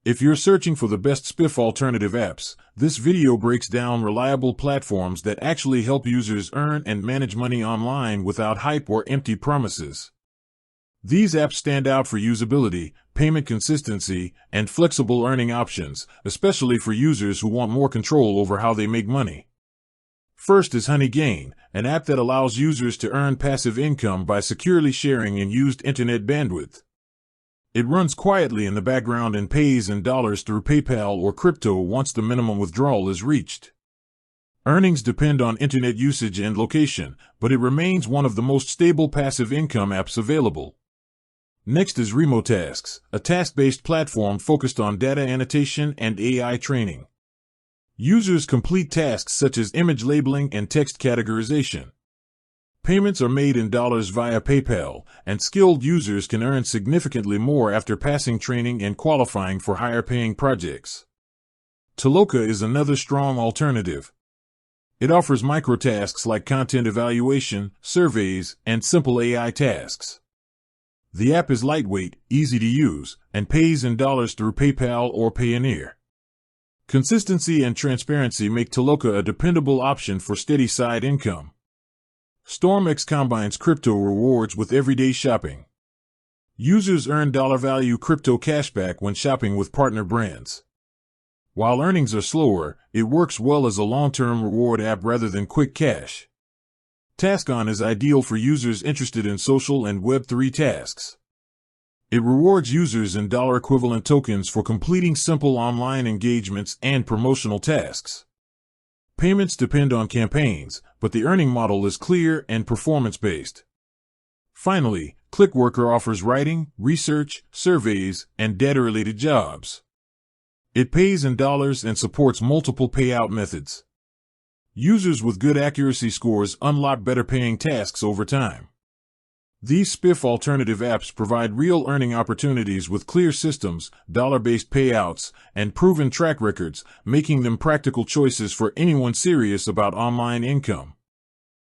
If you're searching for the best Spiff alternative apps, this video breaks down reliable platforms that actually help users earn and manage money online without hype or empty promises. These apps stand out for usability, payment consistency, and flexible earning options, especially for users who want more control over how they make money. First is HoneyGain, an app that allows users to earn passive income by securely sharing unused internet bandwidth. It runs quietly in the background and pays in dollars through PayPal or crypto once the minimum withdrawal is reached. Earnings depend on internet usage and location, but it remains one of the most stable passive income apps available. Next is RemoTasks, a task-based platform focused on data annotation and AI training. Users complete tasks such as image labeling and text categorization. Payments are made in dollars via PayPal, and skilled users can earn significantly more after passing training and qualifying for higher-paying projects. Toloka is another strong alternative. It offers microtasks like content evaluation, surveys, and simple AI tasks. The app is lightweight, easy to use, and pays in dollars through PayPal or Payoneer. Consistency and transparency make Toloka a dependable option for steady side income. StormX combines crypto rewards with everyday shopping. Users earn dollar-value crypto cashback when shopping with partner brands. While earnings are slower, it works well as a long-term reward app rather than quick cash. TaskOn is ideal for users interested in social and Web3 tasks. It rewards users in dollar-equivalent tokens for completing simple online engagements and promotional tasks. Payments depend on campaigns, but the earning model is clear and performance-based. Finally, Clickworker offers writing, research, surveys, and data-related jobs. It pays in dollars and supports multiple payout methods. Users with good accuracy scores unlock better-paying tasks over time. These Spiff alternative apps provide real earning opportunities with clear systems, dollar-based payouts, and proven track records, making them practical choices for anyone serious about online income.